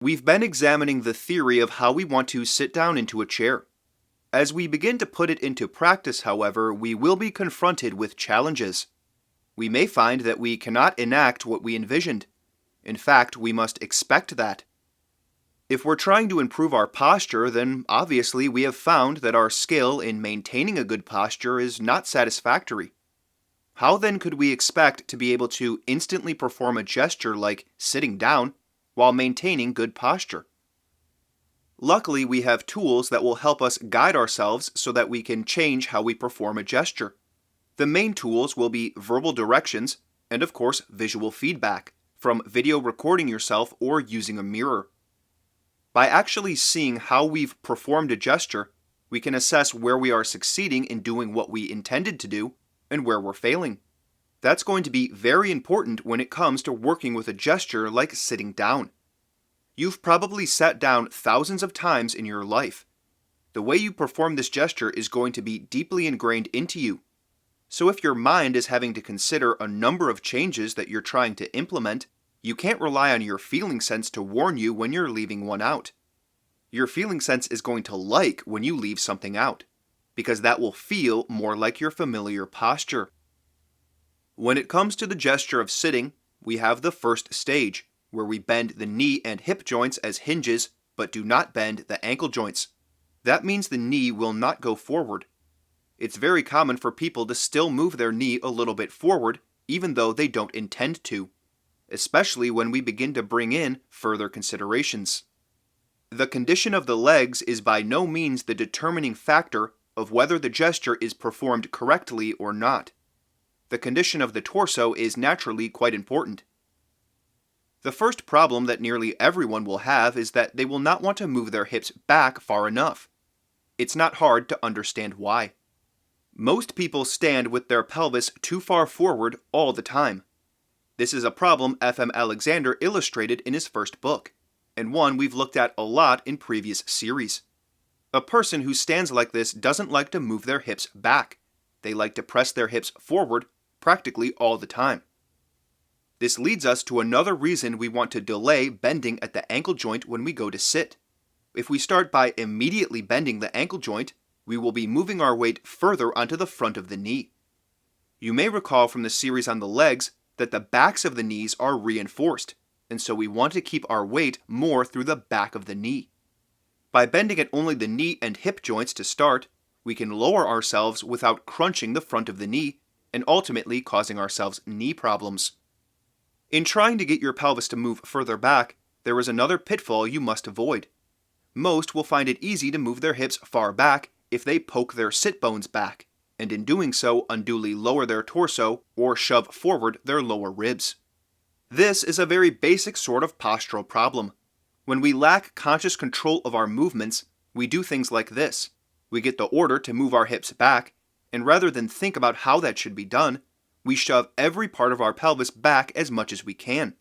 We've been examining the theory of how we want to sit down into a chair. As we begin to put it into practice, however, we will be confronted with challenges. We may find that we cannot enact what we envisioned. In fact, we must expect that. If we're trying to improve our posture, then obviously we have found that our skill in maintaining a good posture is not satisfactory. How then could we expect to be able to instantly perform a gesture like sitting down while maintaining good posture? Luckily, we have tools that will help us guide ourselves so that we can change how we perform a gesture. The main tools will be verbal directions and, of course, visual feedback from video recording yourself or using a mirror. By actually seeing how we've performed a gesture, we can assess where we are succeeding in doing what we intended to do and where we're failing. That's going to be very important when it comes to working with a gesture like sitting down. You've probably sat down thousands of times in your life. The way you perform this gesture is going to be deeply ingrained into you. So if your mind is having to consider a number of changes that you're trying to implement, you can't rely on your feeling sense to warn you when you're leaving one out. Your feeling sense is going to like when you leave something out, because that will feel more like your familiar posture. When it comes to the gesture of sitting, we have the first stage, where we bend the knee and hip joints as hinges, but do not bend the ankle joints. That means the knee will not go forward. It's very common for people to still move their knee a little bit forward, even though they don't intend to, especially when we begin to bring in further considerations. The condition of the legs is by no means the determining factor of whether the gesture is performed correctly or not. The condition of the torso is naturally quite important. The first problem that nearly everyone will have is that they will not want to move their hips back far enough. It's not hard to understand why. Most people stand with their pelvis too far forward all the time. This is a problem F.M. Alexander illustrated in his first book, and one we've looked at a lot in previous series. A person who stands like this doesn't like to move their hips back. They like to press their hips forward practically all the time. This leads us to another reason we want to delay bending at the ankle joint when we go to sit. If we start by immediately bending the ankle joint, we will be moving our weight further onto the front of the knee. You may recall from the series on the legs that the backs of the knees are reinforced, and so we want to keep our weight more through the back of the knee. By bending at only the knee and hip joints to start, we can lower ourselves without crunching the front of the knee and ultimately causing ourselves knee problems. In trying to get your pelvis to move further back, there is another pitfall you must avoid. Most will find it easy to move their hips far back if they poke their sit bones back, and in doing so unduly lower their torso or shove forward their lower ribs. This is a very basic sort of postural problem. When we lack conscious control of our movements, we do things like this. We get the order to move our hips back, and rather than think about how that should be done, we shove every part of our pelvis back as much as we can.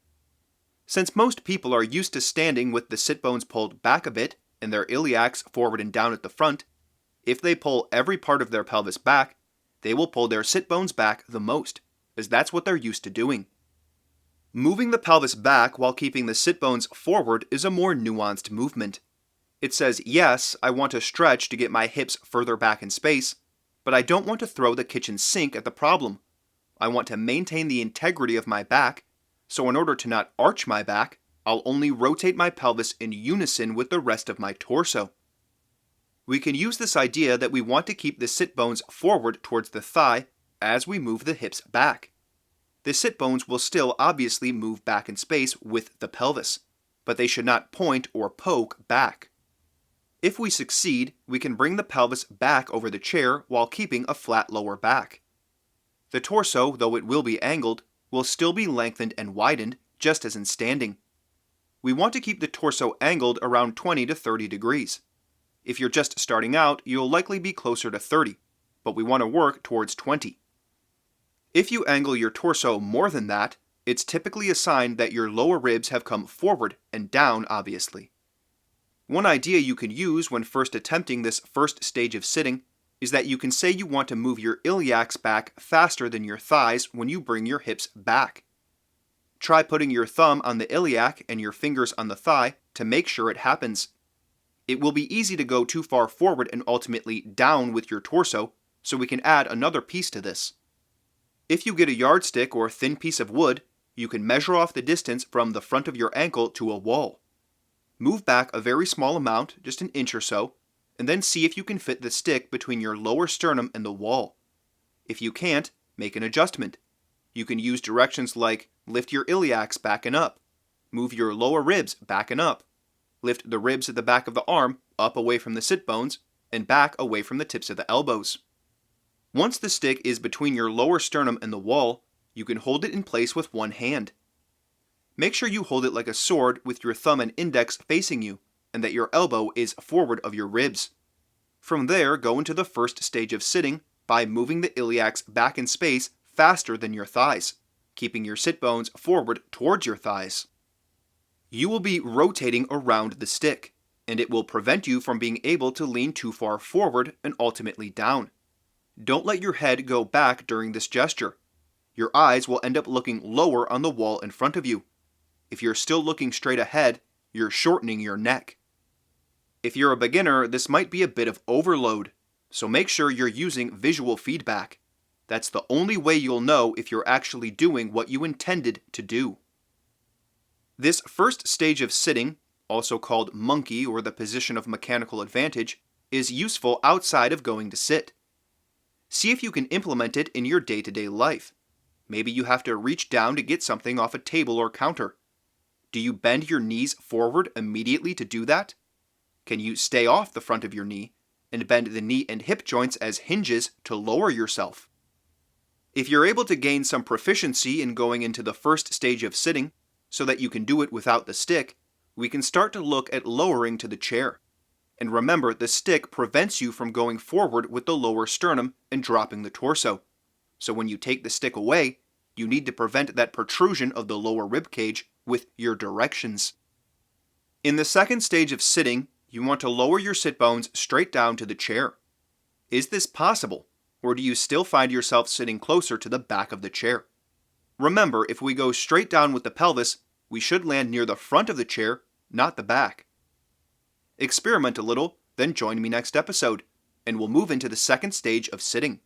Since most people are used to standing with the sit bones pulled back a bit and their iliacs forward and down at the front, if they pull every part of their pelvis back, they will pull their sit bones back the most, as that's what they're used to doing. Moving the pelvis back while keeping the sit bones forward is a more nuanced movement. It says, yes, I want to stretch to get my hips further back in space, but I don't want to throw the kitchen sink at the problem. I want to maintain the integrity of my back, so in order to not arch my back, I'll only rotate my pelvis in unison with the rest of my torso. We can use this idea that we want to keep the sit bones forward towards the thigh as we move the hips back. The sit bones will still obviously move back in space with the pelvis, but they should not point or poke back. If we succeed, we can bring the pelvis back over the chair while keeping a flat lower back. The torso, though it will be angled, will still be lengthened and widened, just as in standing. We want to keep the torso angled around 20 to 30 degrees. If you're just starting out, you'll likely be closer to 30, but we want to work towards 20. If you angle your torso more than that, it's typically a sign that your lower ribs have come forward and down, obviously. One idea you can use when first attempting this first stage of sitting is that you can say you want to move your iliacs back faster than your thighs when you bring your hips back. Try putting your thumb on the iliac and your fingers on the thigh to make sure it happens. It will be easy to go too far forward and ultimately down with your torso, so we can add another piece to this. If you get a yardstick or thin piece of wood, you can measure off the distance from the front of your ankle to a wall. Move back a very small amount, just an inch or so, and then see if you can fit the stick between your lower sternum and the wall. If you can't, make an adjustment. You can use directions like lift your iliacs back and up, move your lower ribs back and up, lift the ribs at the back of the arm up away from the sit bones, and back away from the tips of the elbows. Once the stick is between your lower sternum and the wall, you can hold it in place with one hand. Make sure you hold it like a sword with your thumb and index facing you, and that your elbow is forward of your ribs. From there, go into the first stage of sitting by moving the iliacs back in space faster than your thighs, keeping your sit bones forward towards your thighs. You will be rotating around the stick, and it will prevent you from being able to lean too far forward and ultimately down. Don't let your head go back during this gesture. Your eyes will end up looking lower on the wall in front of you. If you're still looking straight ahead, you're shortening your neck. If you're a beginner, this might be a bit of overload, so make sure you're using visual feedback. That's the only way you'll know if you're actually doing what you intended to do. This first stage of sitting, also called monkey or the position of mechanical advantage, is useful outside of going to sit. See if you can implement it in your day-to-day life. Maybe you have to reach down to get something off a table or counter. Do you bend your knees forward immediately to do that? Can you stay off the front of your knee and bend the knee and hip joints as hinges to lower yourself? If you're able to gain some proficiency in going into the first stage of sitting, so that you can do it without the stick, we can start to look at lowering to the chair. And remember, the stick prevents you from going forward with the lower sternum and dropping the torso. So when you take the stick away, you need to prevent that protrusion of the lower rib cage with your directions. In the second stage of sitting, you want to lower your sit bones straight down to the chair. Is this possible, or do you still find yourself sitting closer to the back of the chair? Remember, if we go straight down with the pelvis, we should land near the front of the chair, not the back. Experiment a little, then join me next episode, and we'll move into the second stage of sitting.